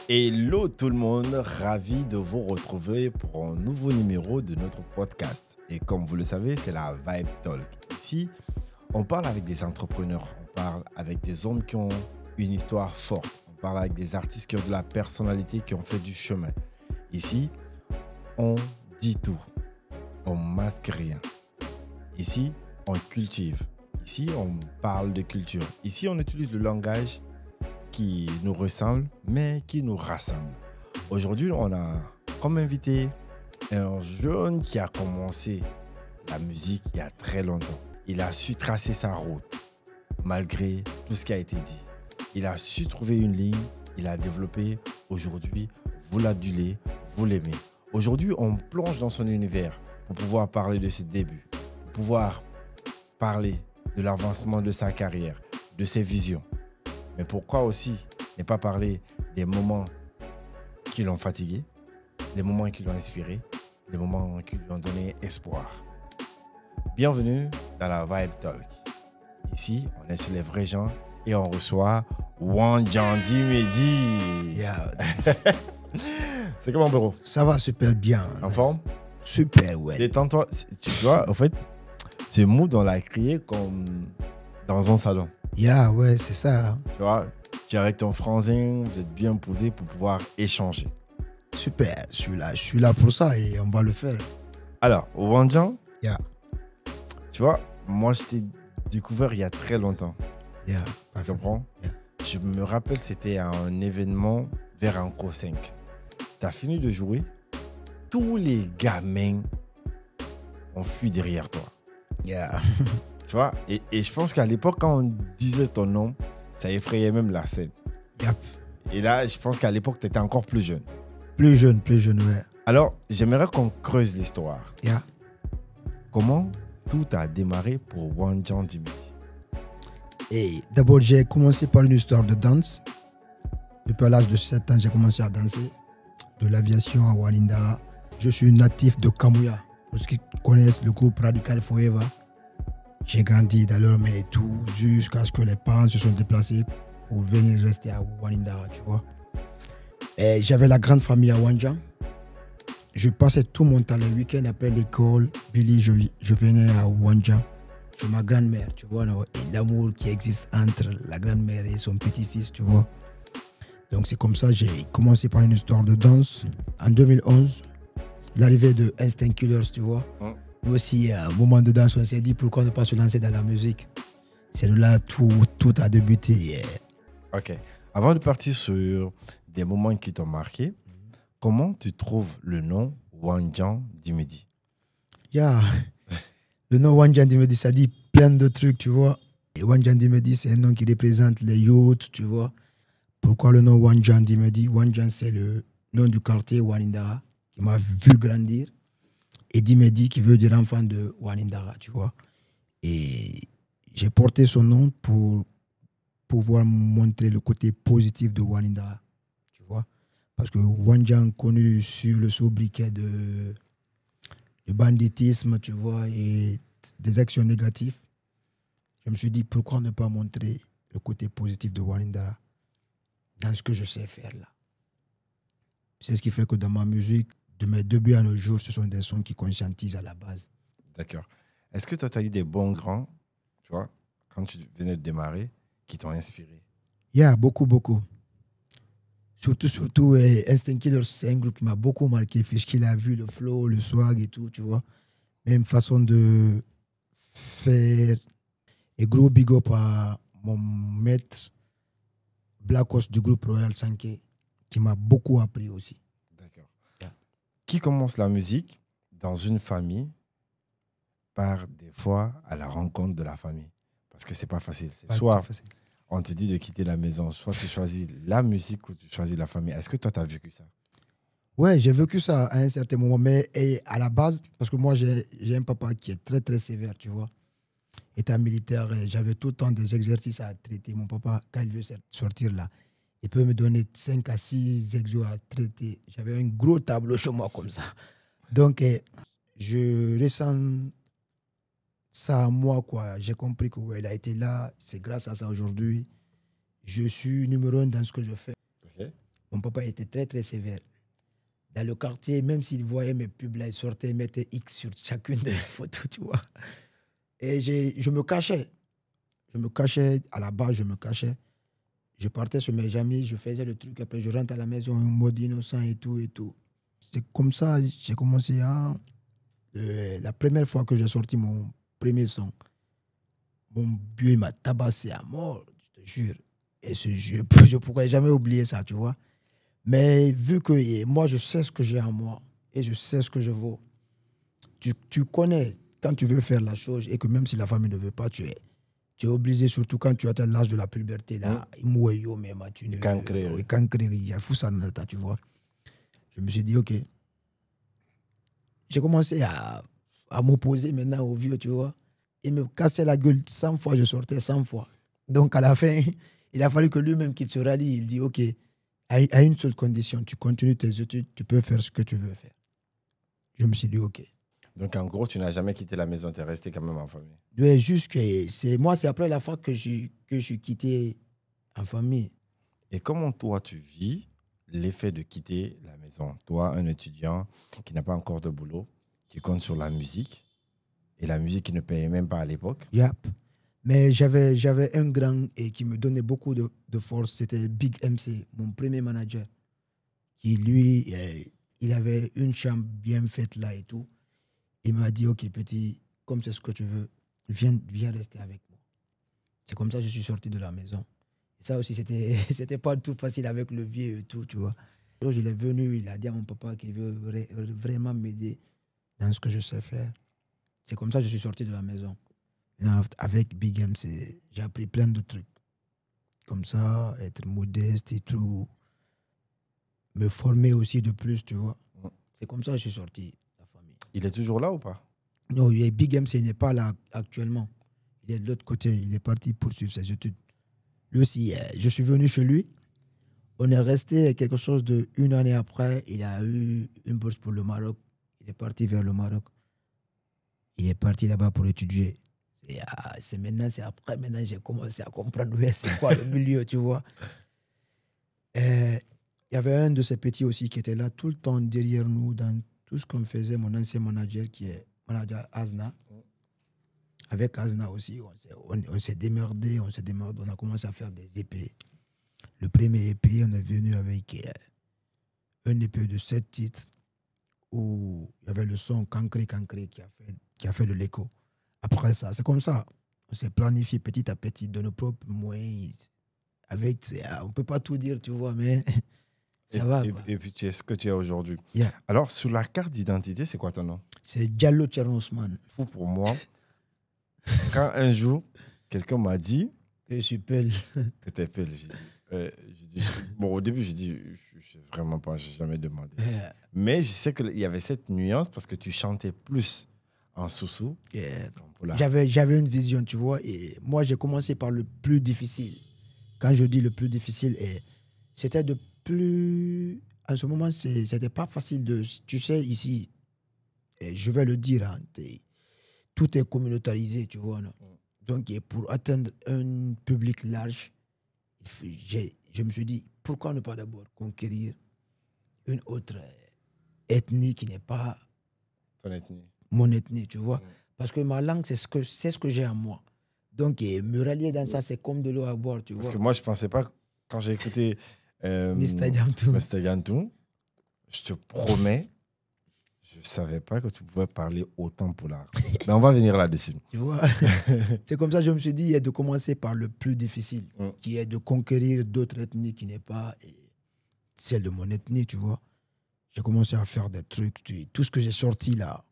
Hello tout le monde, ravi de vous retrouver pour un nouveau numéro de notre podcast. Et comme vous le savez, c'est la Vibe Talk. Ici, on parle avec des entrepreneurs, on parle avec des hommes qui ont une histoire forte, on parle avec des artistes qui ont de la personnalité, qui ont fait du chemin. Ici, on dit tout, on masque rien. Ici, on cultive. Ici, on parle de culture. Ici, on utilise le langage qui nous ressemble, mais qui nous rassemble. Aujourd'hui, on a comme invité un jeune qui a commencé la musique il y a très longtemps. Il a su tracer sa route, malgré tout ce qui a été dit. Il a su trouver une ligne, il a développé. Aujourd'hui, vous l'adulez, vous l'aimez. Aujourd'hui, on plonge dans son univers pour pouvoir parler de ses débuts, pour pouvoir parler de l'avancement de sa carrière, de ses visions. Mais pourquoi aussi ne pas parler des moments qui l'ont fatigué, les moments qui l'ont inspiré, les moments qui lui ont donné espoir. Bienvenue dans la Vibe Talk. Ici, on est sur les vrais gens et on reçoit Wanjan Dimedi. Yeah. C'est comment, bro? Ça va super bien. En forme? Super, ouais. Détends-toi. Tu vois, en fait, ce mood, on l'a créé comme dans un salon. Yeah, ouais, c'est ça. Tu vois, tu es avec ton frangin, vous êtes bien posé pour pouvoir échanger. Super, je suis là pour ça et on va le faire. Alors, Wanjan, Yeah. tu vois, moi je t'ai découvert il y a très longtemps. Yeah. Tu comprends? Yeah. Je me rappelle, c'était à un événement vers Anco 5. Tu as fini de jouer, tous les gamins ont fui derrière toi. Yeah. Tu vois, et je pense qu'à l'époque, quand on disait ton nom, ça effrayait même la scène. Yep. Et là, je pense qu'à l'époque, tu étais encore plus jeune. Plus jeune, ouais. Alors, j'aimerais qu'on creuse l'histoire. Yeah. Comment tout a démarré pour Wanjan Dimedi? Et d'abord, j'ai commencé par une histoire de danse. Depuis l'âge de 7 ans, j'ai commencé à danser. De l'aviation à Walindara. Je suis natif de Kamouya. Pour ceux qui connaissent le groupe Radical Forever. J'ai grandi dans leur main et tout, jusqu'à ce que les parents se sont déplacés pour venir rester à Walindara, tu vois. Et j'avais la grande famille à Wanjan. Je passais tout mon temps les week-ends après l'école. Billy, je venais à Wanjan chez ma grand-mère, tu vois. Et l'amour qui existe entre la grand-mère et son petit-fils, tu vois. Donc c'est comme ça que j'ai commencé par une histoire de danse. En 2011, l'arrivée de Instinct Killers, tu vois. Nous aussi, à un moment de danse, on s'est dit pourquoi ne pas se lancer dans la musique. C'est là tout a débuté. Yeah. Ok. Avant de partir sur des moments qui t'ont marqué, comment tu trouves le nom Wanjan Dimedi? Yeah. Le nom Wanjan Dimedi, ça dit plein de trucs, tu vois. Et Wanjan Dimedi, c'est un nom qui représente les youths, tu vois. Pourquoi le nom Wanjan Dimedi? Wanjan, c'est le nom du quartier Walindara qui m'a vu grandir. Et Dimedi qui veut dire enfant de Walindara, tu vois. Et j'ai porté son nom pour pouvoir montrer le côté positif de Walindara, tu vois. Parce que Wanjan, connu sur le sobriquet de banditisme, tu vois, et des actions négatives, je me suis dit pourquoi ne pas montrer le côté positif de Walindara dans ce que je sais faire là. C'est ce qui fait que dans ma musique, de mes débuts à nos jours, ce sont des sons qui conscientisent à la base. D'accord. Est-ce que toi, tu as eu des bons grands, tu vois, quand tu venais de démarrer, qui t'ont inspiré? Yeah, beaucoup. Surtout Instinct Killers, c'est un groupe qui m'a beaucoup marqué. Puisqu'il a vu le flow, le swag et tout, tu vois. Même façon de faire. Et gros big up à mon maître Black Horse du groupe Royal Sanké, qui m'a beaucoup appris aussi. D'accord. Yeah. Qui commence la musique dans une famille part des fois à la rencontre de la famille? Parce que c'est pas facile. C'est soit on te dit de quitter la maison, soit tu choisis la musique ou tu choisis la famille. Est-ce que toi, tu as vécu ça? Ouais, j'ai vécu ça à un certain moment. Mais à la base, parce que moi, j'ai un papa qui est très, très sévère, tu vois. État militaire, j'avais tout le temps des exercices à traiter. Mon papa, quand il veut sortir là, il peut me donner 5 à 6 exos à traiter. J'avais un gros tableau chez moi comme ça. Donc, je ressens ça à moi, quoi. J'ai compris qu'il a été là. C'est grâce à ça aujourd'hui. Je suis numéro 1 dans ce que je fais. Okay. Mon papa était très, très sévère. Dans le quartier, même s'il voyait mes pubs, là, il sortait, il mettait X sur chacune des photos, tu vois. Et je me cachais. Je me cachais, à la base, je me cachais. Je partais sur mes amis, je faisais le truc, après je rentre à la maison en mode innocent et tout et tout. C'est comme ça que j'ai commencé à... la première fois que j'ai sorti mon premier son, mon vieux il m'a tabassé à mort, je te jure. Et je ne pourrais jamais oublier ça, tu vois. Mais vu que moi, je sais ce que j'ai en moi et je sais ce que je vaux, tu connais quand tu veux faire la chose et que même si la famille ne veut pas, tu es obligé, surtout quand tu atteins l'âge de la puberté, là, tu ne il y a fou ça dans le tas, tu vois. Je me suis dit, OK. J'ai commencé à m'opposer maintenant au vieux, tu vois. Il me cassait la gueule 100 fois, je sortais 100 fois. Donc à la fin, il a fallu que lui-même qu'il se rallie. Il dit, OK, à une seule condition, tu continues tes études, tu peux faire ce que tu veux faire. Je me suis dit, OK. Donc, en gros, tu n'as jamais quitté la maison, tu es resté quand même en famille. Oui, juste que c'est après la fac que je suis quitté en famille. Et comment toi, tu vis l'effet de quitter la maison? Toi, un étudiant qui n'a pas encore de boulot, qui compte sur la musique, et la musique qui ne payait même pas à l'époque. Yep. Mais j'avais un grand et qui me donnait beaucoup de force, c'était Big MC, mon premier manager, qui lui, il avait une chambre bien faite là et tout. Il m'a dit, OK, petit, comme c'est ce que tu veux, viens rester avec moi. C'est comme ça que je suis sorti de la maison. Et ça aussi, c'était pas tout facile avec le vieux et tout, tu vois. Un jour, il est venu, il a dit à mon papa qu'il veut vraiment m'aider dans ce que je sais faire. C'est comme ça que je suis sorti de la maison. Et avec Big M, j'ai appris plein de trucs. Comme ça, être modeste et tout. Me former aussi de plus, tu vois. C'est comme ça que je suis sorti de la famille. Il est toujours là ou pas? Non, Big M, il n'est pas là actuellement. Il est de l'autre côté. Il est parti poursuivre ses études. Lui aussi, je suis venu chez lui. On est resté quelque chose d'une année après. Il a eu une bourse pour le Maroc. Il est parti vers le Maroc. Il est parti là-bas pour étudier. C'est après, maintenant, j'ai commencé à comprendre c'est quoi le milieu, tu vois. Il y avait un de ces petits aussi qui était là tout le temps derrière nous dans tout ce qu'on faisait. Mon ancien manager qui est manager Azna. Avec Azna aussi, on s'est démerdé, on a commencé à faire des EP. Le premier EP, on est venu avec un EP de 7 titres où il y avait le son Cancré Cancré qui a fait de l'écho. Après ça, c'est comme ça. On s'est planifié petit à petit de nos propres moyens. On ne peut pas tout dire, tu vois, mais ça va. Et puis, tu es ce que tu es aujourd'hui. Yeah. Alors, sur la carte d'identité, c'est quoi ton nom? C'est Diallo Tchernosman. Fou pour moi. Quand un jour, quelqu'un m'a dit que je suis Peul. Que tu es Peul, bon, au début, j'ai dit, je ne sais vraiment pas, je n'ai jamais demandé. Yeah. Mais je sais qu'il y avait cette nuance parce que tu chantais plus en soussou. Yeah. J'avais une vision, tu vois. Et moi, j'ai commencé par le plus difficile. Quand je dis le plus difficile, c'était de plus... En ce moment, c'était pas facile de... Tu sais, ici, je vais le dire, hein, tout est communautarisé, tu vois. Non? Donc, pour atteindre un public large, je me suis dit, pourquoi ne pas d'abord conquérir une autre ethnie qui n'est pas mon ethnie, tu vois. Parce que ma langue, c'est ce que j'ai en moi. Donc, me rallier dans ça, c'est comme de l'eau à boire, tu vois. Parce que moi, je ne pensais pas, quand j'ai écouté Mr. Yantou, je te promets, je ne savais pas que tu pouvais parler autant polar. Mais on va venir là-dessus. Tu vois, c'est comme ça que je me suis dit de commencer par le plus difficile, qui est de conquérir d'autres ethnies qui n'est pas celle de mon ethnie, tu vois. J'ai commencé à faire des trucs, tout ce que j'ai sorti là,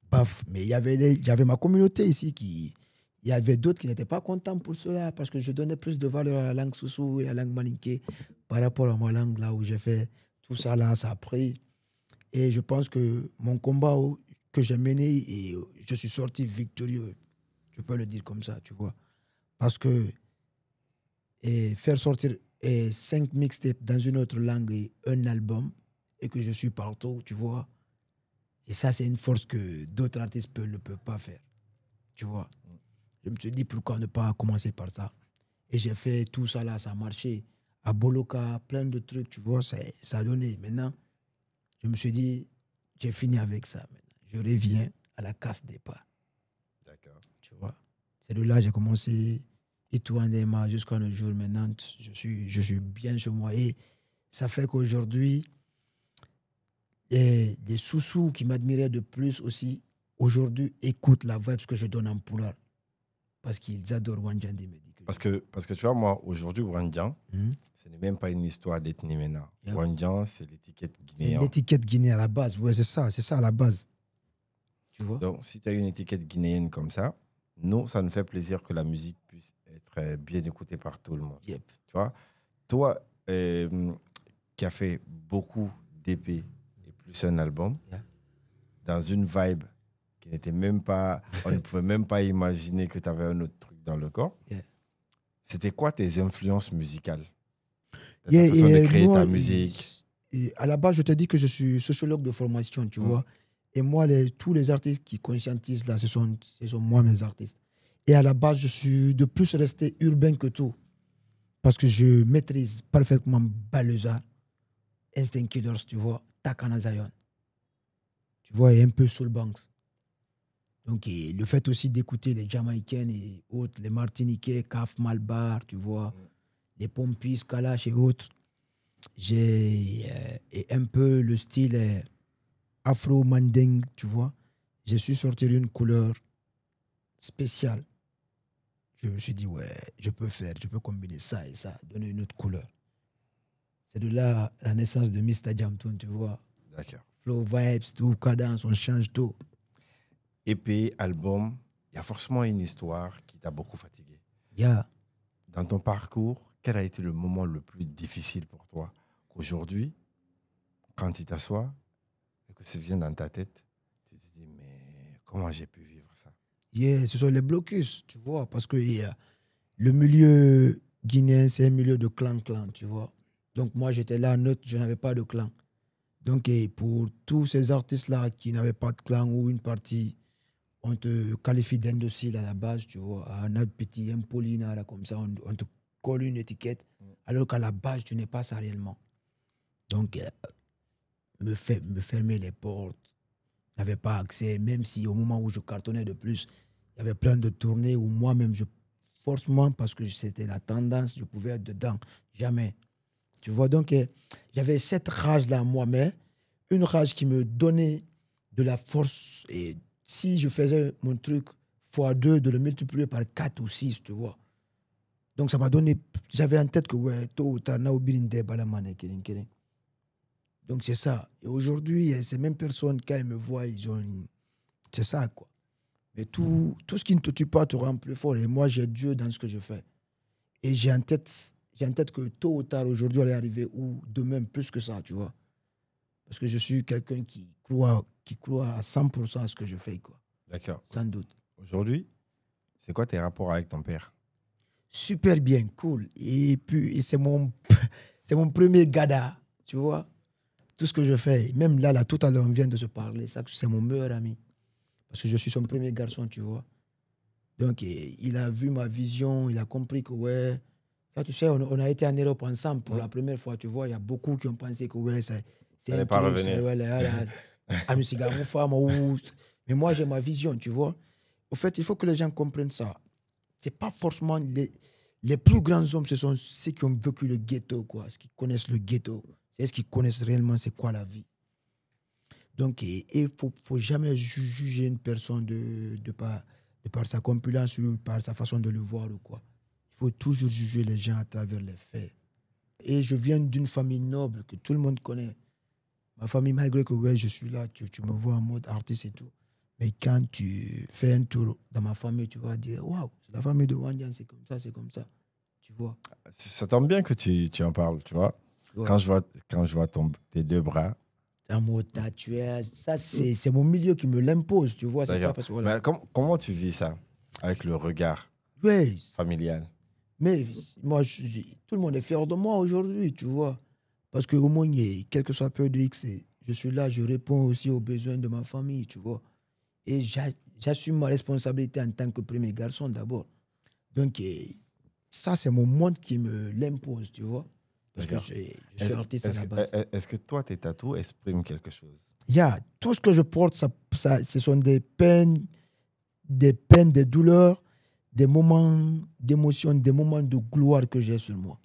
paf. Mais il y avait ma communauté ici il y avait d'autres qui n'étaient pas contents pour cela parce que je donnais plus de valeur à la langue soussou et à la langue malinké par rapport à ma langue là où j'ai fait tout ça là, ça a pris. Et je pense que mon combat que j'ai mené, et je suis sorti victorieux. Je peux le dire comme ça, tu vois. Parce que faire sortir 5 mixtapes dans une autre langue et un album, et que je suis partout, tu vois. Et ça, c'est une force que d'autres artistes ne peuvent pas faire. Tu vois. Je me suis dit, pourquoi ne pas commencer par ça? Et j'ai fait tout ça là, ça a marché. à Boloka, plein de trucs, tu vois, ça a donné. Maintenant, je me suis dit, j'ai fini avec ça. Maintenant. Je reviens à la case départ. D'accord. Tu vois. C'est de là que j'ai commencé et tout en démarre jusqu'à nos jours maintenant. Je suis bien chez moi. Et ça fait qu'aujourd'hui, les sous-sous qui m'admiraient de plus aussi, aujourd'hui, écoutent la vibe que je donne en Poulard. Parce qu'ils adorent Wanjan Dimedi. Parce que tu vois, moi, aujourd'hui, Wandjan, ce n'est même pas une histoire d'ethnie maintenant. Yep. Wandjan, c'est l'étiquette C'est guinéenne. l'étiquette guinéenne à la base. Ouais, c'est ça à la base. Tu vois? Donc, si tu as une étiquette guinéenne comme ça, nous, ça nous fait plaisir que la musique puisse être bien écoutée par tout le monde. Yep. Tu vois, toi, qui as fait beaucoup d'EP et plus un album, Yeah. dans une vibe qui n'était même pas... On ne pouvait même pas imaginer que tu avais un autre truc dans le corps. Yeah. C'était quoi tes influences musicales? Ta Yeah, façon de créer moi, ta musique? À la base, je te dis que je suis sociologue de formation, tu vois. Et moi, tous les artistes qui conscientisent là, ce sont moi mes artistes. Et à la base, je suis de plus resté urbain que tout. Parce que je maîtrise parfaitement Baleza, Instinct Killers, tu vois, Takana Zion. Tu vois, et un peu Soul Banks. Donc, et le fait aussi d'écouter les Jamaïcains et autres, les Martiniquais, Kaf Malbar, tu vois, les Pompis, Kalash et autres. J'ai et un peu le style afro-manding, tu vois. J'ai su sortir une couleur spéciale. Je me suis dit, ouais, je peux combiner ça et ça, donner une autre couleur. C'est de là la naissance de Mr. Jamtoon, tu vois. D'accord. Flow, vibes, tout, cadence, on change tout. EP, album, il y a forcément une histoire qui t'a beaucoup fatigué. Yeah. Dans ton parcours, quel a été le moment le plus difficile pour toi? Aujourd'hui, quand tu t'assois et que ça vient dans ta tête, tu te dis, mais comment j'ai pu vivre ça? Yeah, ce sont les blocus, tu vois, parce que le milieu guinéen, c'est un milieu de clan-clan, tu vois. Donc moi, j'étais là neutre, je n'avais pas de clan. Donc pour tous ces artistes-là qui n'avaient pas de clan ou une partie, on te qualifie d'indocile à la base, tu vois, un petit impolina, là, comme ça, on te colle une étiquette, alors qu'à la base, tu n'es pas ça réellement. Donc, me fermer les portes, je n'avais pas accès, même si au moment où je cartonnais de plus, il y avait plein de tournées où moi-même, forcément, parce que c'était la tendance, je pouvais être dedans. Jamais. Tu vois, donc, j'avais cette rage-là, moi, mais une rage qui me donnait de la force. Et si je faisais mon truc x2, de le multiplier par 4 ou 6, tu vois. Donc, ça m'a donné. J'avais en tête que, ouais, tôt ou tard, donc, c'est ça. Et aujourd'hui, ces mêmes personnes, quand elles me voient, ils ont. C'est ça, quoi. Mais tout ce qui ne te tue pas te rend plus fort. Et moi, j'ai Dieu dans ce que je fais. Et j'ai en tête que tôt ou tard, aujourd'hui, elle est arrivée ou demain, plus que ça, tu vois. Parce que je suis quelqu'un qui croit à 100% à ce que je fais, quoi. D'accord. Sans doute. Aujourd'hui, c'est quoi tes rapports avec ton père? Super bien, cool. Et puis, c'est mon premier gada, tu vois. Tout ce que je fais. Même là, tout à l'heure, on vient de se parler. Ça, c'est mon meilleur ami. Parce que je suis son premier garçon, tu vois. Donc, il a vu ma vision. Il a compris que, ouais. Là, tu sais, on a été en Europe ensemble pour la première fois, tu vois. Il y a beaucoup qui ont pensé que, ouais, c'est Ça n'est pas revenir. Mais moi, j'ai ma vision, tu vois. Au fait, il faut que les gens comprennent ça. C'est pas forcément les plus grands hommes, ce sont ceux qui ont vécu le ghetto, quoi. Ceux qui connaissent le ghetto. C'est ceux qui connaissent réellement c'est quoi la vie. Donc, il faut jamais juger une personne de par sa compulence ou par sa façon de le voir ou quoi. Il faut toujours juger les gens à travers les faits. Et je viens d'une famille noble que tout le monde connaît. Ma famille, malgré que ouais, je suis là, tu me vois en mode artiste et tout. Mais quand tu fais un tour dans ma famille, tu vas dire, waouh, c'est la famille de Wanjan, c'est comme ça, c'est comme ça. Tu vois. Ça tombe bien que tu en parles, tu vois. Ouais. Quand je vois tes deux bras. Un mot tatouage, ça, c'est mon milieu qui me l'impose, tu vois. C'est pas parce que, voilà. Mais comment tu vis ça avec le regard familial? Mais moi, tout le monde est fier de moi aujourd'hui, tu vois. Parce qu'au moins, quel que soit peu de X, je suis là, je réponds aussi aux besoins de ma famille, tu vois. Et j'assume ma responsabilité en tant que premier garçon d'abord. Donc, ça, c'est mon monde qui me l'impose, tu vois. Parce que D'accord. je suis artiste à la base. Est-ce que toi, tes tatous expriment quelque chose? Tout ce que je porte, ce sont des peines, des douleurs, des moments d'émotion, des moments de gloire que j'ai sur moi.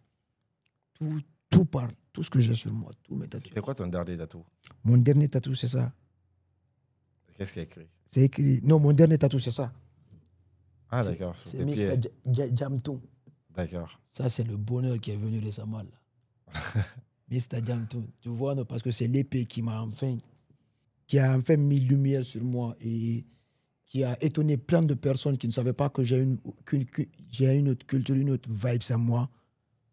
Tout parle, tout ce que j'ai sur moi, tous mes tatous. C'est quoi ton dernier tatou? Mon dernier tatou, c'est ça. Qu'est-ce qu'il y a écrit? C'est écrit. Non, mon dernier tatou, c'est ça. Ah, d'accord. Sur C'est tes pieds. Mr. Jamtoon. D'accord. Ça, c'est le bonheur qui est venu récemment. Mr. Jamtoon. Tu vois, non, parce que c'est l'épée qui a enfin mis lumière sur moi et qui a étonné plein de personnes qui ne savaient pas que j'ai une autre culture, une autre vibe à moi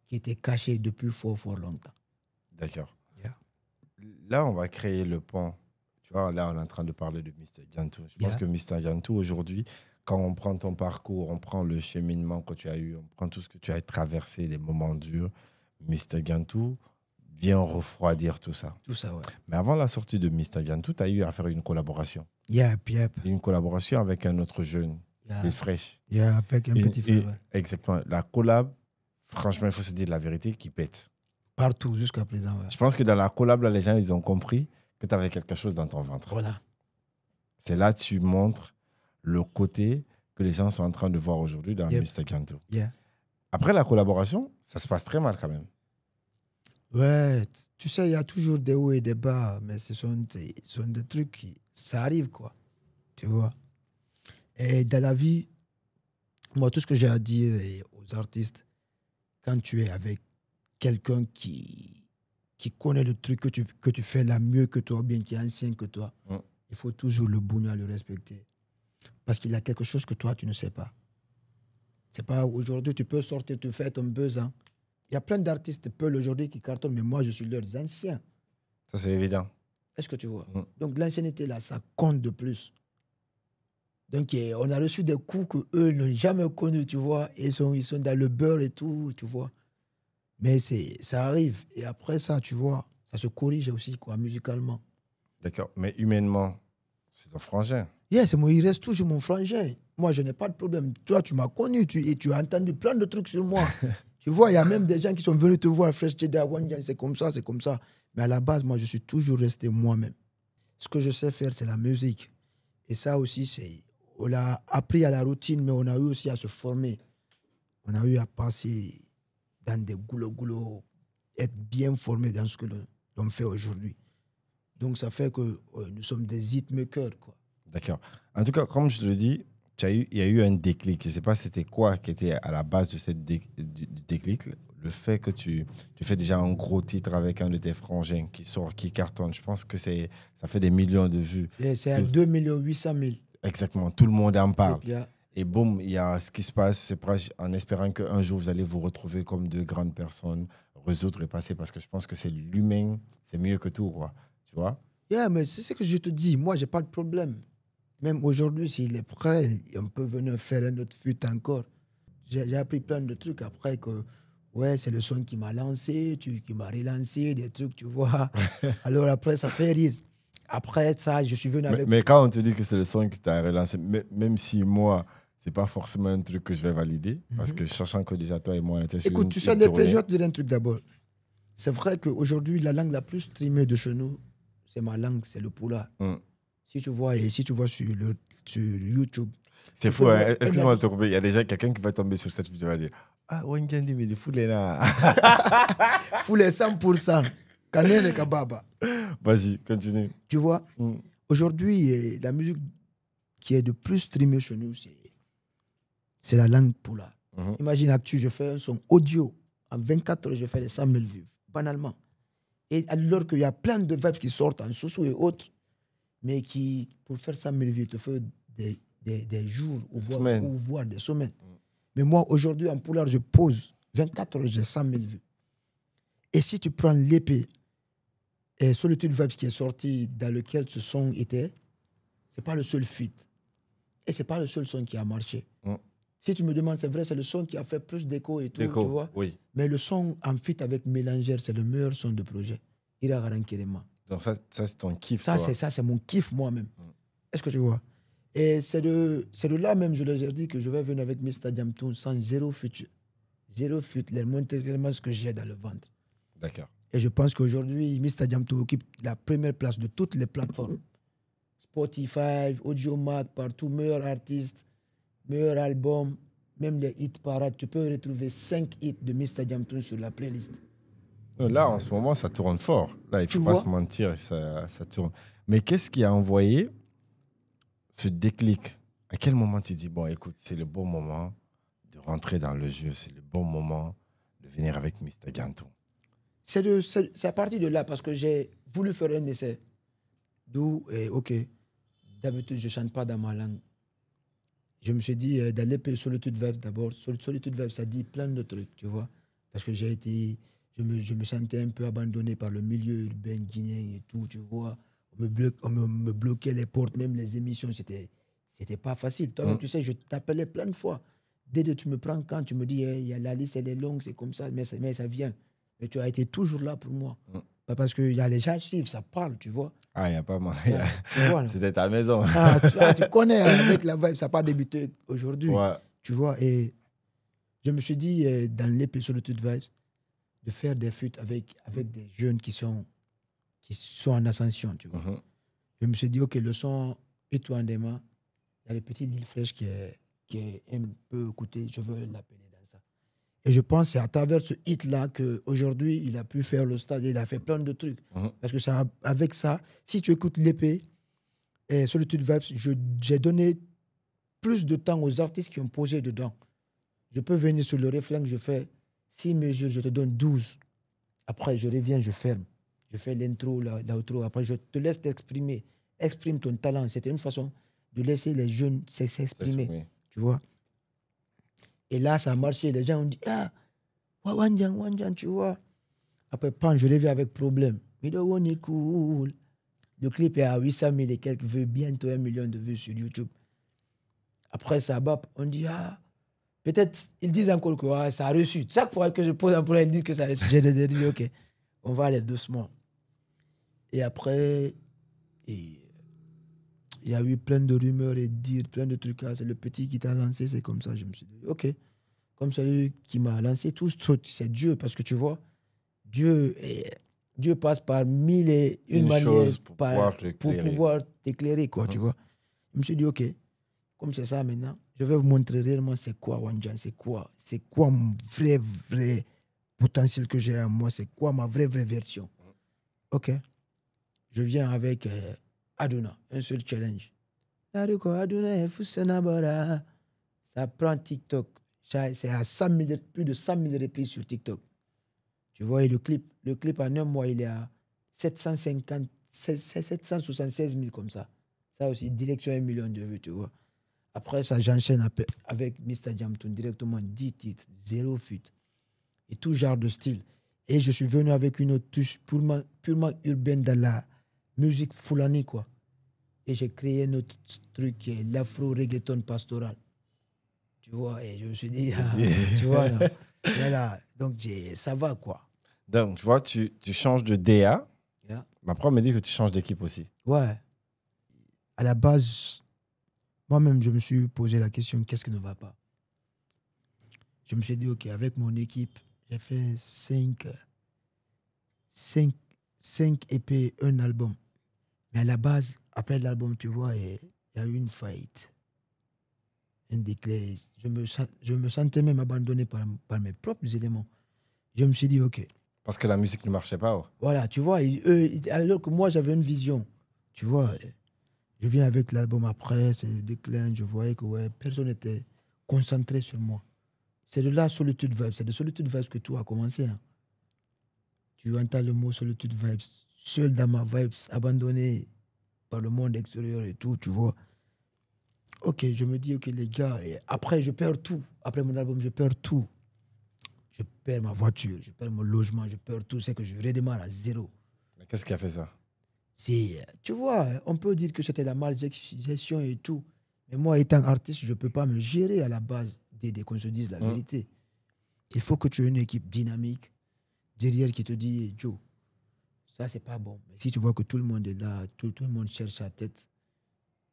qui était cachée depuis fort longtemps. D'accord. Yeah. Là, on va créer le pont. Tu vois, là, on est en train de parler de Mr. Jantou. Je pense que Mr. Jantou, aujourd'hui, quand on prend ton parcours, on prend le cheminement que tu as eu, on prend tout ce que tu as traversé, les moments durs, Mr. Jantou vient refroidir tout ça. Tout ça, ouais. Mais avant la sortie de Mr. Jantou, tu as eu à faire une collaboration. Yep. Une collaboration avec un autre jeune, les Fresh. Avec un petit frère. Ouais. Exactement. La collab, franchement, il faut se dire la vérité, qui pète. Partout, jusqu'à présent. Ouais. Je pense que dans la collab, là, les gens, ils ont compris que tu avais quelque chose dans ton ventre. Voilà. C'est là que tu montres le côté que les gens sont en train de voir aujourd'hui dans Mr. Jantou. Yeah. Après la collaboration, ça se passe très mal quand même. Ouais, tu sais, il y a toujours des hauts et des bas, mais ce sont des trucs qui... Ça arrive, quoi. Tu vois. Et dans la vie, moi, tout ce que j'ai à dire aux artistes, quand tu es avec quelqu'un qui connaît le truc que tu fais là mieux que toi, ou bien qui est ancien que toi, il faut toujours le bougner, le respecter. Parce qu'il y a quelque chose que toi, tu ne sais pas. C'est pas aujourd'hui, tu peux sortir, tu fais ton buzz. Hein. Il y a plein d'artistes Peul aujourd'hui qui cartonnent, mais moi, je suis leurs anciens. Ça, c'est évident. Est-ce que tu vois? Donc, l'ancienneté, là, ça compte de plus. Donc, on a reçu des coups qu'eux n'ont jamais connus, tu vois. Et ils sont dans le beurre et tout, tu vois. Mais ça arrive. Et après ça, tu vois, ça se corrige aussi, quoi, musicalement. D'accord. Mais humainement, c'est ton frangin. Yes, moi, il reste toujours mon frangin. Moi, je n'ai pas de problème. Toi, tu m'as connu et tu as entendu plein de trucs sur moi. Tu vois, il y a même des gens qui sont venus te voir, Fresh Jedi Wanjan, c'est comme ça, c'est comme ça. Mais à la base, moi, je suis toujours resté moi-même. Ce que je sais faire, c'est la musique. Et ça aussi, on l'a appris à la routine, mais on a eu aussi à se former. On a eu à passer dans des goulots, être bien formé dans ce que l'on fait aujourd'hui. Donc, ça fait que nous sommes des hitmakers, quoi. D'accord. En tout cas, comme je te le dis, il y a eu un déclic. Je ne sais pas c'était quoi qui était à la base de cette du déclic. Le fait que tu fais déjà un gros titre avec un de tes frangins qui cartonne. Je pense que ça fait des millions de vues. Et c'est à 2 800 000. Exactement. Tout le monde en parle. Et, et boum, il y a ce qui se passe. En espérant qu'un jour, vous allez vous retrouver comme deux grandes personnes, résoudre et passer. Parce que je pense que c'est l'humain, c'est mieux que tout, quoi. Tu vois? Yeah, mais c'est ce que je te dis. Moi, je n'ai pas de problème. Même aujourd'hui, s'il est prêt, on peut venir faire un autre feat encore. J'ai appris plein de trucs après que, ouais, c'est le son qui m'a lancé, qui m'a relancé, des trucs, tu vois. Alors après, ça fait rire. Après ça, je suis venu avec... Mais quand on te dit que c'est le son qui t'a relancé, même si moi, c'est pas forcément un truc que je vais valider, parce que sachant que déjà toi et moi, on était sur Écoute, tu sais, les PJ, je te dis un truc d'abord. C'est vrai qu'aujourd'hui, la langue la plus streamée de chez nous, c'est ma langue, c'est le Pula. Si tu vois sur YouTube. C'est fou, hein? Excuse-moi de te couper. Il y a déjà quelqu'un qui va tomber sur cette vidéo et va dire ah, Wanjandi, mais des foulés là. Foulés 100%. Kanene Kababa. Vas-y, continue. Tu vois, aujourd'hui, la musique qui est de plus streamée chez nous, c'est la langue Pula. Imagine, je fais un son audio. En 24 heures, je fais les 100 000 vues, banalement. Et alors qu'il y a plein de vibes qui sortent en sous et autres, mais qui, pour faire 100 000 vues, te fait des jours ou voire des semaines. Mais moi, aujourd'hui, en Poulard, je pose 24 heures, j'ai 100 000 vues. Et si tu prends l'épée, et Solitude Vibes qui est sorti, dans lequel ce son était, ce n'est pas le seul feat. Et ce n'est pas le seul son qui a marché. Si tu me demandes, c'est vrai, c'est le son qui a fait plus d'écho et tout, tu vois. Oui. Mais le son en feat avec Mélangère, c'est le meilleur son de projet. Ira Kirema. Donc ça c'est ton kiff, ça, c'est mon kiff moi-même. Est-ce que tu vois? Et c'est de là même, je leur ai dit que je vais venir avec Mr. Jamtoon sans zéro futur. Zéro futur. Leur montrer réellement ce que j'ai dans le ventre. D'accord. Et je pense qu'aujourd'hui, Mr. Jamto occupe la première place de toutes les plateformes. Spotify, Audiomack, partout, meilleur artiste, meilleur album, même les hits parades. Tu peux retrouver 5 hits de Mr. Jamto sur la playlist. Là, en ce moment, ça tourne fort. Là, il ne Tu faut pas vois? se mentir, ça tourne. Mais qu'est-ce qui a envoyé ce déclic? À quel moment tu dis, bon, écoute, c'est le bon moment de rentrer dans le jeu, c'est le bon moment de venir avec Mr. Jamto? C'est à partir de là, parce que j'ai voulu faire un essai. D'où, ok, d'habitude, je ne chante pas dans ma langue. Je me suis dit d'aller payer Solitude Vibes d'abord. Solitude Vibes, ça dit plein de trucs, tu vois. Parce que je me sentais un peu abandonné par le milieu urbain guinéen et tout, tu vois. On me bloquait les portes, même les émissions, c'était pas facile. Toi-même, tu sais, je t'appelais plein de fois. Dès que tu me prends quand tu me dis, la liste, elle est longue, c'est comme ça, mais ça vient. Mais tu as été toujours là pour moi. Pas parce qu'il y a les archives, ça parle, tu vois. Ah, il n'y a pas mal. Tu vois, là. C'était ta maison. Tu connais, avec la vibe, ça n'a pas débuté aujourd'hui. Ouais. Tu vois, et je me suis dit, dans l'épisode de Toute Vibes, de faire des feats avec des jeunes qui sont en ascension, tu vois. Je me suis dit, OK, le son Et toi, Ndema, il y a le petit Lil Fresh qui est un peu écouté, je veux l'appeler dans ça. Et je pense que c'est à travers ce hit-là qu'aujourd'hui, il a pu faire le stade, il a fait plein de trucs. Parce que avec ça, si tu écoutes l'épée, et Solitude Vibes, j'ai donné plus de temps aux artistes qui ont posé dedans. Je peux venir sur le refrain, je fais 6 mesures, je te donne 12. Après, je reviens, je ferme. Je fais l'intro, l'outro. Après, je te laisse t'exprimer. Exprime ton talent. C'était une façon de laisser les jeunes s'exprimer. Tu vois? Et là, ça a marché. Les gens ont dit, ah, Wanjan, tu vois? Après, je reviens avec problème. Mais on est cool. Le clip est à 800 000 et quelques vues, bientôt 1 million de vues sur YouTube. Après, ça bat. On dit, ah, peut-être, ils disent encore que ça a reçu. Chaque fois que je pose un problème, ils disent que ça a reçu. J'ai dit, OK, on va aller doucement. Et après, il y a eu plein de rumeurs et dire plein de trucs. C'est le petit qui t'a lancé, c'est comme ça. Je me suis dit, OK, comme celui qui m'a lancé, tout c'est Dieu. Parce que tu vois, Dieu passe par mille et une manières pour pouvoir t'éclairer, quoi, tu vois. Je me suis dit, OK, comme c'est ça maintenant, je vais vous montrer réellement c'est quoi Wanjan, c'est quoi mon vrai potentiel que j'ai en moi, c'est quoi ma vraie version. OK. Je viens avec Aduna, un seul challenge. Ça prend TikTok. C'est à 100 000, plus de 100 000 reprises sur TikTok. Tu vois, et le clip en un mois, il est à 776 000 comme ça. Ça aussi, direction 1 million de vues, tu vois. Après ça, j'enchaîne avec Mr. Jamto directement 10 titres, 0 feat. Et tout genre de style. Et je suis venu avec une autre touche purement urbaine dans la musique Fulani, quoi. Et j'ai créé un autre truc qui est l'afro-reggaeton pastoral. Tu vois, et je me suis dit, tu vois, là, voilà. Donc, ça va, quoi. Donc, tu vois, tu changes de DA. Yeah. Mais après, on me dit que tu changes d'équipe aussi. Ouais. À la base, moi-même, je me suis posé la question, qu'est-ce qui ne va pas? Je me suis dit, OK, avec mon équipe, j'ai fait 5 EP, un album. Mais à la base, après l'album, tu vois, il y a eu une faillite. Un déclin. Je me sentais même abandonné par mes propres éléments. Je me suis dit, OK. Parce que la musique ne marchait pas. Oh. Voilà, tu vois, alors que moi, j'avais une vision. Tu vois, je viens avec l'album après, c'est le déclin, je voyais que personne n'était concentré sur moi. C'est de là, Solitude Vibes. C'est de Solitude Vibes que tout a commencé. Hein. Tu entends le mot Solitude Vibes, seul dans ma vibes, abandonné par le monde extérieur et tout, tu vois. OK, je me dis, OK, les gars, et après, je perds tout. Après mon album, je perds tout. Je perds ma voiture, je perds mon logement, je perds tout. C'est que je redémarre à zéro. Mais qu'est-ce qui a fait ça? Tu vois, on peut dire que c'était la malgestion et tout. Mais moi, étant artiste, je ne peux pas me gérer à la base dès qu'on se dise la vérité. Il faut que tu aies une équipe dynamique derrière qui te dit, Joe, ça, c'est pas bon. Mais si tu vois que tout le monde est là, tout le monde cherche sa tête,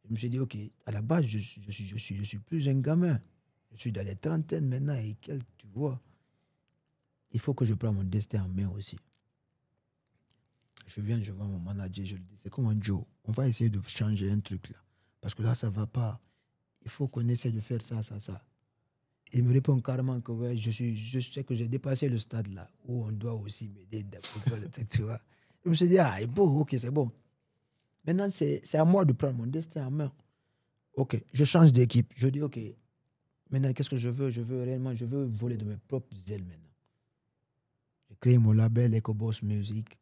je me suis dit, OK, à la base, je suis plus un gamin. Je suis dans les trentaines maintenant et tu vois. Il faut que je prenne mon destin en main aussi. Je viens, je vois mon manager, je lui dis, c'est comment Joe, on va essayer de changer un truc là. Parce que là, ça ne va pas. Il faut qu'on essaie de faire ça, ça, ça. Il me répond carrément que ouais, je sais que j'ai dépassé le stade là où on doit aussi m'aider pour faire le truc, tu vois. Je me suis dit, ah, bon, ok, c'est bon. Maintenant, c'est à moi de prendre mon destin en main. Ok, je change d'équipe. Je dis, ok, maintenant, qu'est-ce que je veux? Je veux voler de mes propres ailes maintenant. J'ai créé mon label EcoBoss Music.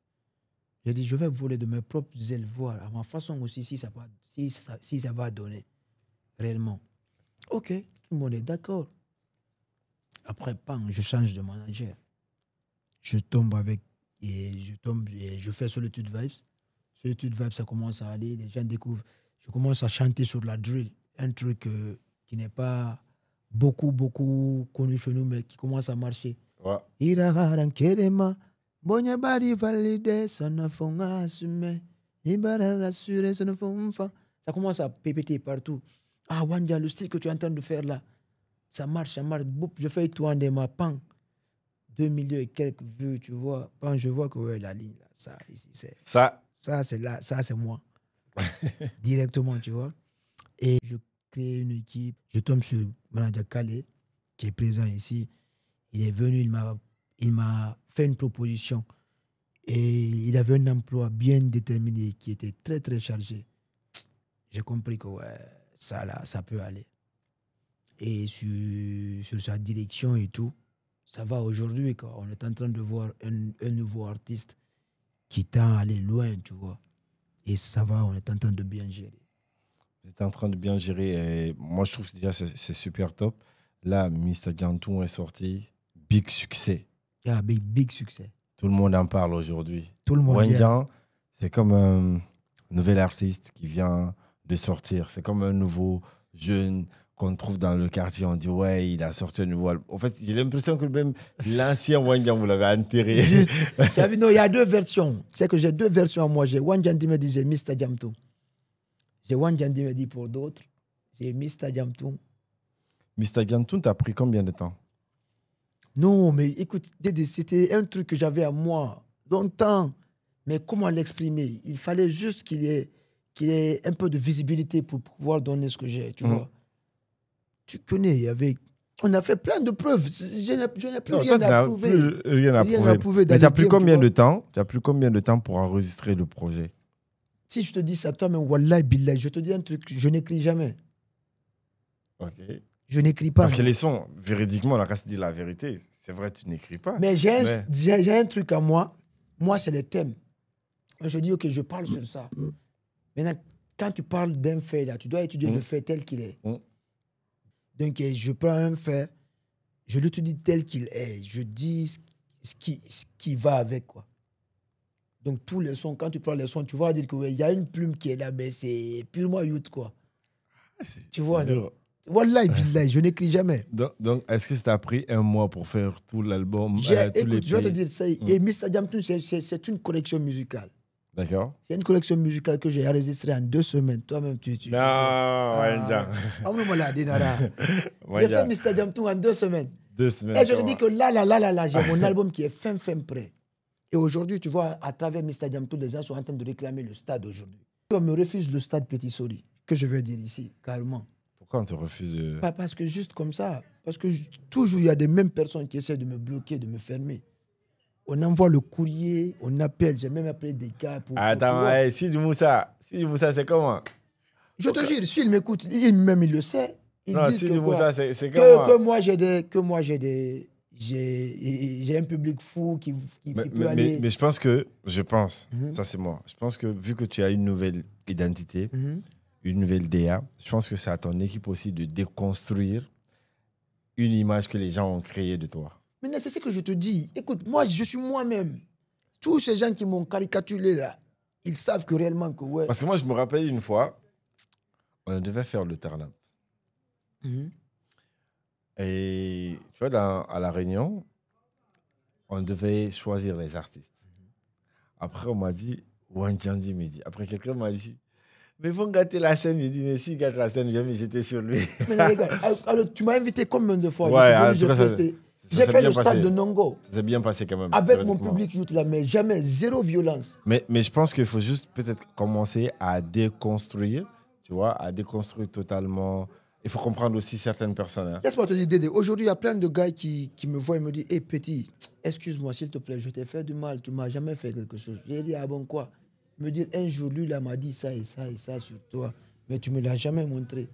J'ai dit, je vais voler de mes propres ailes, voir à ma façon aussi si ça va donner réellement. Ok, tout le monde est d'accord. Après, bang, je change de manager. Je tombe et je fais Solitude Vibes. Solitude Vibes, ça commence à aller, les gens découvrent. Je commence à chanter sur la drill, un truc qui n'est pas beaucoup connu chez nous, mais qui commence à marcher. Ouais. Ça commence à pépéter partout. Ah, Wanja, le style que tu es en train de faire là, ça marche. Boum, je fais tout en déma, pang. 2 millions et quelques vues, tu vois. Pang, je vois que ouais, la ligne là, ça, ici, ça c'est là, ça c'est moi. Directement, tu vois. Et je crée une équipe. Je tombe sur le manager Calais, qui est présent ici. Il est venu, il m'a fait une proposition. Et il avait un emploi bien déterminé qui était très, très chargé. J'ai compris que ouais, ça, là, ça peut aller. Et sur sa direction et tout, ça va aujourd'hui. On est en train de voir un nouveau artiste qui tend à aller loin, tu vois. Et ça va, on est en train de bien gérer. Vous êtes en train de bien gérer. Et moi, je trouve que déjà, c'est super top. Là, Mr. Diantou est sorti. Big succès. Ah, big succès. Tout le monde en parle aujourd'hui. Tout le monde. Wanjan, c'est comme un nouvel artiste qui vient de sortir. C'est comme un nouveau jeune qu'on trouve dans le quartier. On dit, ouais, il a sorti un nouveau album. En fait, j'ai l'impression que même l'ancien Wanjan, vous l'avez enterré. Juste. Tu as vu, non, il y a 2 versions. C'est que j'ai 2 versions à moi. J'ai Wanjan qui me disait Mr. Diamtou. J'ai Wanjan qui me dit pour d'autres. J'ai Mr. Diamtou. Mr. Diamtou, t'as pris combien de temps? Non, mais écoute, c'était un truc que j'avais à moi longtemps. Mais comment l'exprimer? Il fallait juste qu'il y ait un peu de visibilité pour pouvoir donner ce que j'ai, tu vois. Tu connais, on a fait plein de preuves. Je n'ai plus rien à prouver. Rien à prouver. Mais tu as plus combien de temps? Tu as plus combien de temps pour enregistrer le projet? Si je te dis ça, toi, mais Wallahi Billah, je te dis un truc, je n'écris jamais. Ok. Je n'écris pas. Parce que les sons, véridiquement, la race dit la vérité. C'est vrai, tu n'écris pas. Mais j'ai un truc à moi. Moi, c'est les thèmes. Je dis, ok, je parle sur ça. Maintenant, quand tu parles d'un fait, là, tu dois étudier le fait tel qu'il est. Donc, je prends un fait, je l'étudie tel qu'il est. Je dis ce qui va avec, quoi. Donc, tous les sons, quand tu prends les sons, tu vas dire qu'il y a une plume qui est là, mais c'est purement youth, quoi. Tu vois, Wallahi billahi, je n'écris jamais. Donc, est-ce que ça t'a pris un mois pour faire tout l'album? Écoute, je vais te dire ça. Et Mr. Diamtou, c'est une collection musicale. D'accord. C'est une collection musicale que j'ai enregistrée en 2 semaines. Toi-même, tu non, Wanjan. J'ai fait Mr. Diamtou en 2 semaines. 2 semaines. Et je te dis que là, j'ai mon album qui est fin prêt. Et aujourd'hui, tu vois, à travers Mr. Diamtou, les gens sont en train de réclamer le stade aujourd'hui. On me refuse le stade Petit Sori, que je veux dire ici, carrément. Pourquoi on te refuse Pas parce que juste comme ça. Parce que toujours, il y a des mêmes personnes qui essaient de me bloquer, de me fermer. On envoie le courrier, on appelle. J'ai même appelé des gars pour... Attends, Sidi Moussa, c'est comment? Je te jure, s'il m'écoute, il le sait. Non, Sidi Moussa, c'est comment? Que moi, j'ai un public fou qui peut aller... Mais je pense, ça c'est moi, je pense que vu que tu as une nouvelle identité, une nouvelle DA, je pense que c'est à ton équipe aussi de déconstruire une image que les gens ont créée de toi. Mais c'est ce que je te dis. Écoute, moi, je suis moi-même. Tous ces gens qui m'ont caricaturé là, ils savent que réellement que ouais. Parce que moi, je me rappelle une fois, on devait faire le turn-up. Et tu vois, à La Réunion, on devait choisir les artistes. Après, on m'a dit, Wanjandi me dit. Après, quelqu'un m'a dit, mais ils vont gâter la scène. Il dit, mais s'ils gâtent la scène, je vais me jeter sur lui. Mais regarde, alors, tu m'as invité combien de fois? Ouais, J'ai fait le stade de Nongo. Ça s'est bien passé quand même. Avec mon public youth là, mais jamais, zéro violence. Mais je pense qu'il faut juste peut-être commencer à déconstruire, tu vois, à déconstruire totalement. Il faut comprendre aussi certaines personnes. Hein. Laisse-moi te dire, Dédé, aujourd'hui, il y a plein de gars qui me voient et me disent, hé petit, excuse-moi s'il te plaît, je t'ai fait du mal, tu m'as jamais fait quelque chose. J'ai dit, ah bon quoi? Me dire, un jour, lui, là, m'a dit ça et ça et ça sur toi, mais tu me l'as jamais montré.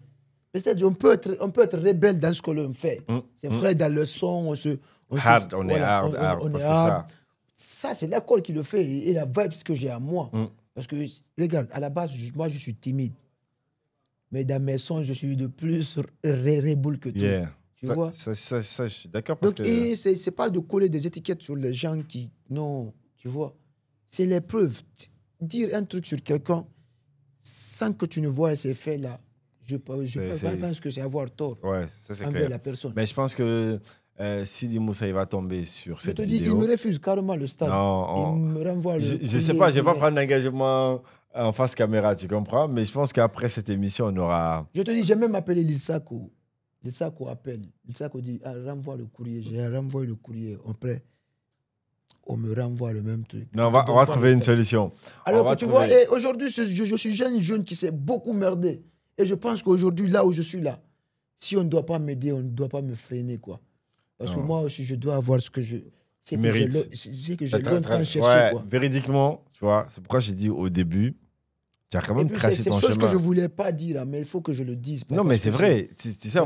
C'est-à-dire, on peut être rebelle dans ce que l'on fait. C'est vrai, dans le son, on est hard, parce que ça... Ça, c'est l'école qui le fait et la vibe que j'ai à moi. Parce que, regarde, à la base, moi, je suis timide. Mais dans mes sons, je suis de plus reboule que tout. Yeah. Tu vois? Ça, je suis d'accord. Donc, et c'est pas de coller des étiquettes sur les gens qui... Non, tu vois. C'est les preuves. Dire un truc sur quelqu'un sans que tu ne vois ces faits-là, je pense que c'est avoir tort envers la personne. Mais je pense que Sidi Moussa, il va tomber sur cette vidéo. Je te dis, il me refuse carrément le stade. Non, il me renvoie le... Je sais pas, je vais pas prendre l'engagement en face caméra, tu comprends? Mais je pense qu'après cette émission, on aura... Je te dis, j'ai même appelé Lilsako. Lilsako appelle. Lilsako dit, renvoie le courrier. J'ai renvoyé le courrier. Après, on me renvoie le même truc. Non, on va trouver une solution. Alors que tu vois, aujourd'hui, je suis jeune qui s'est beaucoup merdé. Et je pense qu'aujourd'hui, là où je suis là, si on ne doit pas m'aider, on ne doit pas me freiner, quoi. Parce que moi aussi, je dois avoir ce que je... C'est que j'ai longtemps cherché, quoi. Véridiquement, tu vois, c'est pourquoi j'ai dit au début, tu as quand même craché ton chemin. C'est chose que je ne voulais pas dire, mais il faut que je le dise. Non, mais c'est vrai. C'est ça,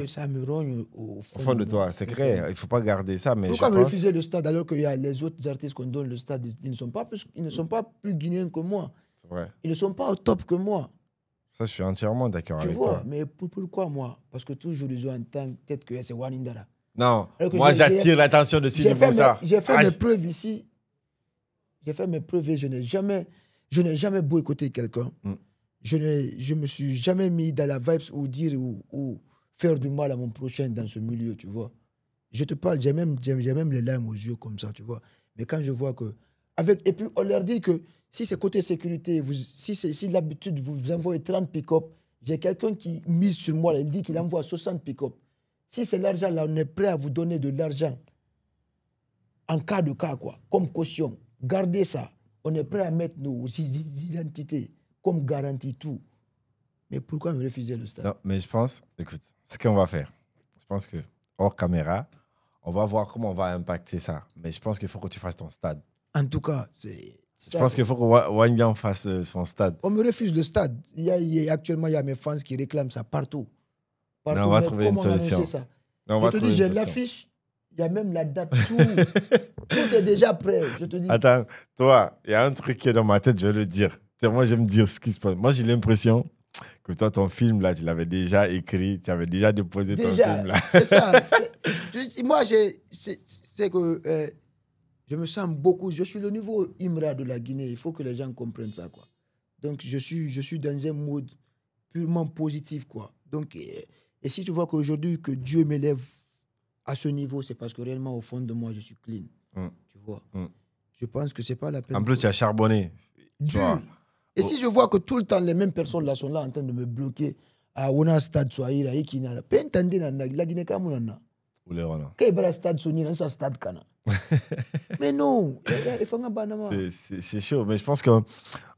ça me rogne au fond de toi. C'est clair. Il ne faut pas garder ça. Mais pourquoi me refuser le stade alors qu'il y a les autres artistes qu'on donne le stade, ils ne sont pas plus guinéens que moi. C'est vrai. Ils ne sont pas au top que moi. Ça, je suis entièrement d'accord avec toi. Tu vois, mais pourquoi moi? Parce que toujours, ils ont en tant peut-être que c'est Wanindara. Non, moi, j'attire l'attention de Sidi Moussa. J'ai fait mes preuves ici. J'ai fait mes preuves et je n'ai jamais boycotté quelqu'un. Je me suis jamais mis dans la vibes ou dire ou faire du mal à mon prochain dans ce milieu, tu vois. Je te parle, j'ai même les larmes aux yeux comme ça, tu vois. Mais quand je vois que... Et puis, on leur dit que si c'est côté sécurité, si d'habitude vous envoyez 30 pick-up, j'ai quelqu'un qui mise sur moi, il dit qu'il envoie 60 pick-up. Si c'est l'argent, là, on est prêt à vous donner de l'argent en cas de cas, quoi, comme caution. Gardez ça. On est prêt à mettre nos identités comme garantie, tout. Mais pourquoi me refuser le stade? Non, mais je pense, écoute, ce qu'on va faire, je pense que hors caméra, on va voir comment on va impacter ça. Mais je pense qu'il faut que tu fasses ton stade. En tout cas, je pense qu'il faut que Wanyan fasse son stade. On me refuse le stade. Actuellement, il y a mes fans qui réclament ça partout. Non, on va trouver une solution. Non, je te dis, j'ai l'affiche, il y a même la date, tout. Tout est déjà prêt, je te dis. Attends, toi, il y a un truc qui est dans ma tête, je vais le dire. Moi, j'aime dire ce qui se passe. Moi, j'ai l'impression que toi, ton film, là, tu l'avais déjà écrit, tu avais déjà déposé ton film, là. C'est ça. Moi, c'est que je me sens beaucoup... Je suis le nouveau Imra de la Guinée. Il faut que les gens comprennent ça, quoi. Donc, je suis dans un mode purement positif, quoi. Donc, et si tu vois qu'aujourd'hui, que Dieu m'élève à ce niveau, c'est parce que réellement, au fond de moi, je suis clean. Tu vois. Je pense que c'est pas la peine. En plus, tu as charbonné. Dur. Et si je vois que tout le temps, les mêmes personnes là sont là en train de me bloquer, à Ona Stade Swahira, Ekina, pas entendre la Guinée Cameroun. Quel stade Sonira, ça stade Kana. Mais non, il faut un c'est chaud, mais je pense qu'on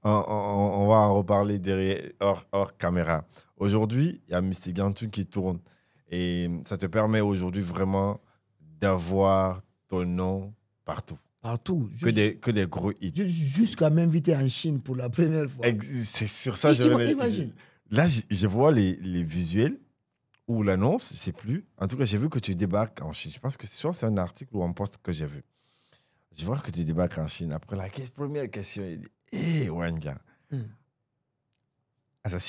va en reparler derrière, hors caméra. Aujourd'hui, il y a Mystic Gantou qui tourne. Et ça te permet aujourd'hui vraiment d'avoir ton nom partout. Partout. Que des gros hits. Jusqu'à m'inviter en Chine pour la première fois. C'est sur ça que imagine. Là, je vois les visuels ou l'annonce, je ne sais plus. En tout cas, j'ai vu que tu débarques en Chine. Je pense que c'est un article ou un post que j'ai vu. Je vois que tu débarques en Chine. Après, la première question, il dit « Hé, Wanga !» Et puis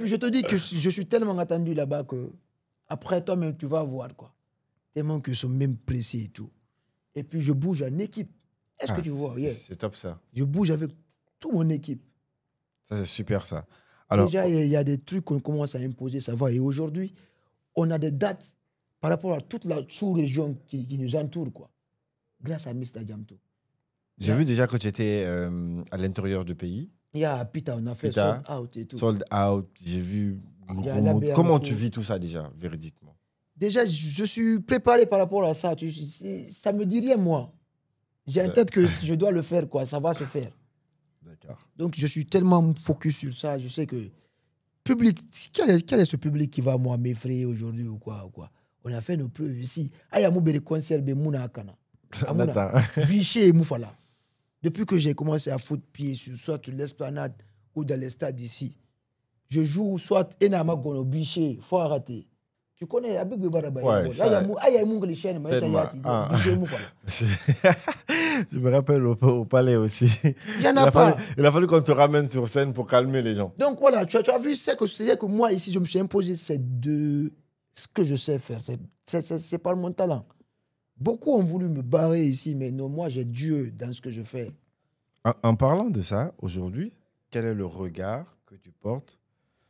je te dis que je suis tellement attendu là-bas que après toi-même tu vas voir quoi. Tellement qu'ils sont même pressés et tout. Et puis je bouge en équipe. Est-ce que tu vois? C'est top ça. Je bouge avec toute mon équipe. Ça c'est super ça. Alors, déjà il y a des trucs qu'on commence à imposer, ça va. Et aujourd'hui on a des dates par rapport à toute la sous-région qui nous entoure quoi. Grâce à Mr. Jamto. J'ai vu déjà que tu étais à l'intérieur du pays. Il y a Pita, on a fait sold out et tout. Sold out, j'ai vu. Comment tu vis tout ça déjà, véridiquement? déjà, je suis préparé par rapport à ça. Ça me dit rien, moi. J'ai en tête que si je dois le faire, quoi, ça va se faire. D'accord. Donc, je suis tellement focus sur ça. Je sais que public, quel est ce public qui va moi m'effrayer aujourd'hui ou quoi, ou quoi. On a fait nos preuves ici. Aya moubere concert be mouna akana. Amuna biché moufala. Depuis que j'ai commencé à foutre pied sur soit l'esplanade ou dans les stades ici, je joue soit Enama Gono biché, faut arrêter. Tu connais Abib Baraba. Ouais, Là il y a mon chaîne mais biché moufala. Je me rappelle au palais aussi. Il y en a pas. Il a fallu qu'on te ramène sur scène pour calmer les gens. Donc voilà, tu as vu, c'est que moi ici, je me suis imposé ce que je sais faire. C'est par mon talent. Beaucoup ont voulu me barrer ici, mais non, moi j'ai Dieu dans ce que je fais. En parlant de ça, aujourd'hui, quel est le regard que tu portes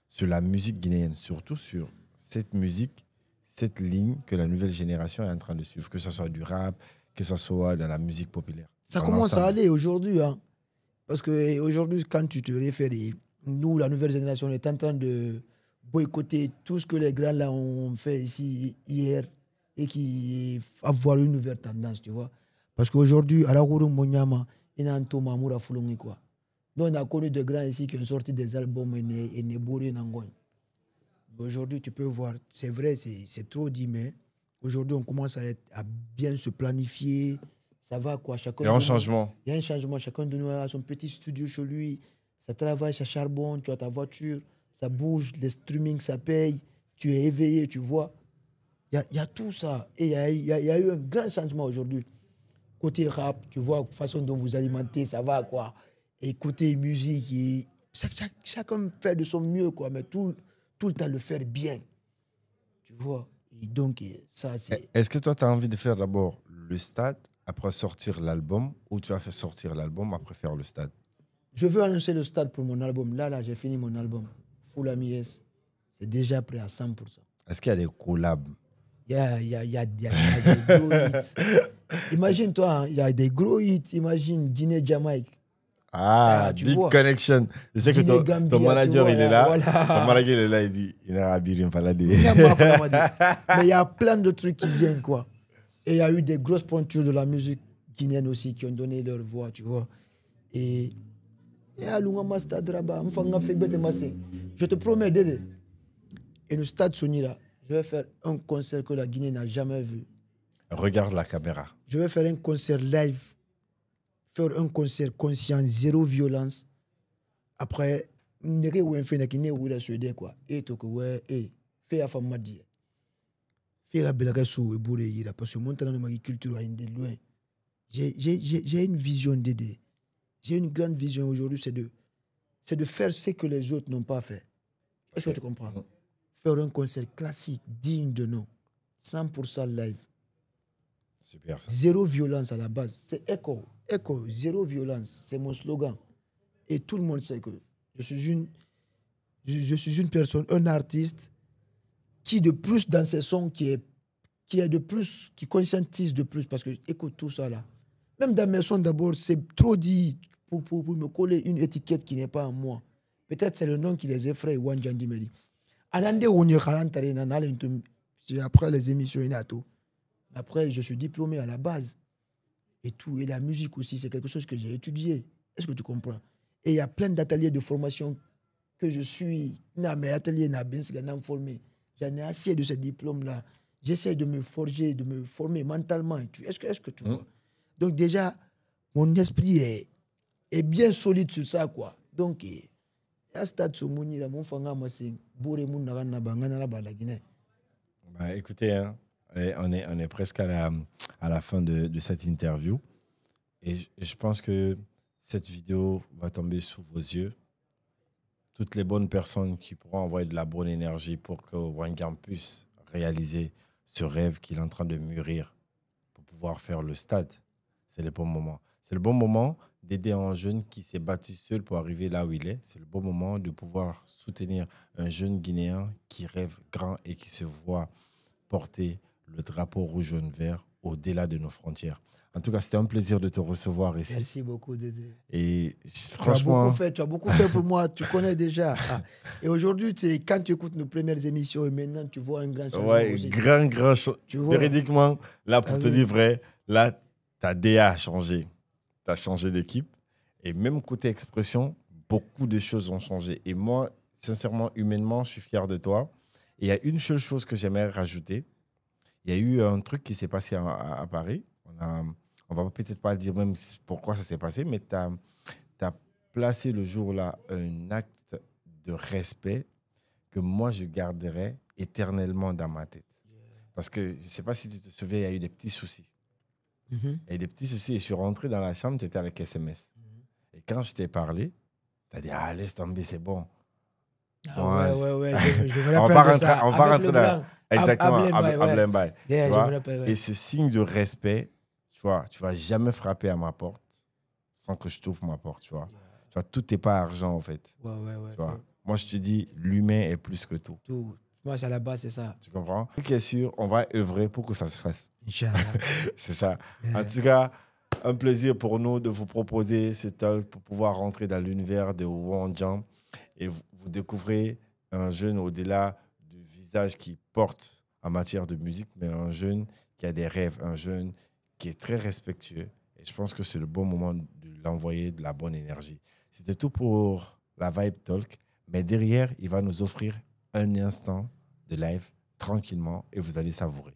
sur la musique guinéenne, surtout sur cette musique, cette ligne que la nouvelle génération est en train de suivre, que ce soit du rap, que ce soit dans la musique populaire? Ça commence à aller aujourd'hui. Hein. Parce qu'aujourd'hui, quand tu te réfères, nous, la nouvelle génération, on est en train de boycotter tout ce que les grands là ont fait ici hier et qui avoir une nouvelle tendance, tu vois. Parce qu'aujourd'hui, à la Gourou Monyama, il y a un Thomas Moura Foulongi, quoi. Nous, on a connu des grands ici qui ont sorti des albums et ne bourré n'angogne. Aujourd'hui, tu peux voir, c'est vrai, c'est trop dit, mais aujourd'hui, on commence à bien se planifier. Ça va, quoi. Il y a un changement. Il y a un changement. Chacun de nous a son petit studio chez lui. Ça travaille, ça charbonne. Tu as ta voiture, ça bouge, les streamings, ça paye. Tu es éveillé, tu vois. Il y a tout ça. Et il y a eu un grand changement aujourd'hui. Côté rap, tu vois, façon dont vous alimentez, ça va, quoi. Et côté musique, chacun fait de son mieux, quoi. Mais tout le temps le faire bien. Tu vois. Et donc, ça, c'est... Est-ce que toi, tu as envie de faire d'abord le stade, après sortir l'album, ou tu as fait sortir l'album, après faire le stade? Je veux annoncer le stade pour mon album. Là, j'ai fini mon album. Full Ami S. C'est déjà prêt à 100%. Est-ce qu'il y a des collabs? Il y a des gros hits. Imagine-toi, il y a des gros hits. Imagine Guinée-Jamaïque. Deep Connection. Je sais que ton manager, il est là. Voilà. Ton manager, il est là, il dit, il a Birim Faladi. Mais il y a plein de trucs qui viennent, quoi. Et il y a eu des grosses pointures de la musique guinéenne aussi qui ont donné leur voix, tu vois. Et je te promets, Dédé, et le stade Sonira, je vais faire un concert que la Guinée n'a jamais vu. Regarde la caméra. Je vais faire un concert live, faire un concert conscient, zéro violence. Après, neke ou un fait qui ou la suédois quoi. Et to que ouais, fais à femme dire. Fais à belaka sou et bourré ira parce que mon talent de culture est de loin. J'ai une vision d'aider. J'ai une grande vision aujourd'hui, c'est de faire ce que les autres n'ont pas fait. Est-ce que tu comprends? Faire un concert classique, digne de nom, 100% live. Super ça. Zéro violence à la base. C'est Echo, zéro violence. C'est mon slogan. Et tout le monde sait que je suis une personne, un artiste qui de plus dans ses sons, qui est de plus, qui conscientise de plus. Parce que écoute tout ça là. Même dans mes sons d'abord, c'est trop dit pour me coller une étiquette qui n'est pas en moi. Peut-être c'est le nom qui les effraie, Wanjandi Meli. Après les émissions, après, je suis diplômé à la base. Et tout. Et la musique aussi, c'est quelque chose que j'ai étudié. Est-ce que tu comprends? Et il y a plein d'ateliers de formation que je suis. Mais ateliers formé. J'en ai assez de ces diplômes-là. J'essaie de me forger, de me former mentalement. Est-ce que tu vois? Donc déjà, mon esprit est bien solide sur ça, quoi. Donc, à stade Somouni, là, mon fanga, moi, c'est Bouré Mounarana Bangana la Guinée. Bah, écoutez, hein, on est presque à la fin de cette interview. Et je pense que cette vidéo va tomber sous vos yeux. Toutes les bonnes personnes qui pourront envoyer de la bonne énergie pour que Wangam puisse réaliser ce rêve qu'il est en train de mûrir pour pouvoir faire le stade. C'est le bon moment. C'est le bon moment d'aider un jeune qui s'est battu seul pour arriver là où il est. C'est le bon moment de pouvoir soutenir un jeune Guinéen qui rêve grand et qui se voit porter le drapeau rouge, jaune, vert au-delà de nos frontières. En tout cas, c'était un plaisir de te recevoir ici. Merci beaucoup, Dédé. Et franchement... Tu as beaucoup fait pour moi, tu connais déjà. Et aujourd'hui, quand tu écoutes nos premières émissions et maintenant tu vois un grand changement. Ouais, aussi. grand changement. Véridiquement, là, pour te dire vrai, là, ta DA a changé. Tu as changé d'équipe. Et même côté expression, beaucoup de choses ont changé. Et moi, sincèrement, humainement, je suis fier de toi. Et il y a une seule chose que j'aimerais rajouter. Il y a eu un truc qui s'est passé à Paris. On va peut-être pas dire même pourquoi ça s'est passé, mais tu as placé le jour-là un acte de respect que moi, je garderai éternellement dans ma tête. Parce que je ne sais pas si tu te souviens, il y a eu des petits soucis. Et des petits soucis, et je suis rentré dans la chambre, tu étais avec SMS. Et quand je t'ai parlé, tu as dit, ah, laisse tomber, c'est bon. Ouais. Je me on rappelle de ça. On va rentrer dans... Exactement, à Blembaï. Yeah, Et ce signe de respect, tu ne vas jamais frapper à ma porte sans que je t'ouvre ma porte, tu vois. Tu vois, tout n'est pas argent, en fait. Ouais. Tu vois. Moi, je te dis, l'humain est plus que tout. Moi, c'est à la base, c'est ça. Tu comprends? Ce qui est sûr, on va œuvrer pour que ça se fasse. Inch'Allah. C'est ça. En tout cas, un plaisir pour nous de vous proposer ce talk pour pouvoir rentrer dans l'univers de Wonjan. Et vous découvrez un jeune au-delà du visage qu'il porte en matière de musique, mais un jeune qui a des rêves, un jeune qui est très respectueux. Et je pense que c'est le bon moment de l'envoyer de la bonne énergie. C'était tout pour la Vibe Talk. Mais derrière, il va nous offrir un instant de live tranquillement et vous allez savourer.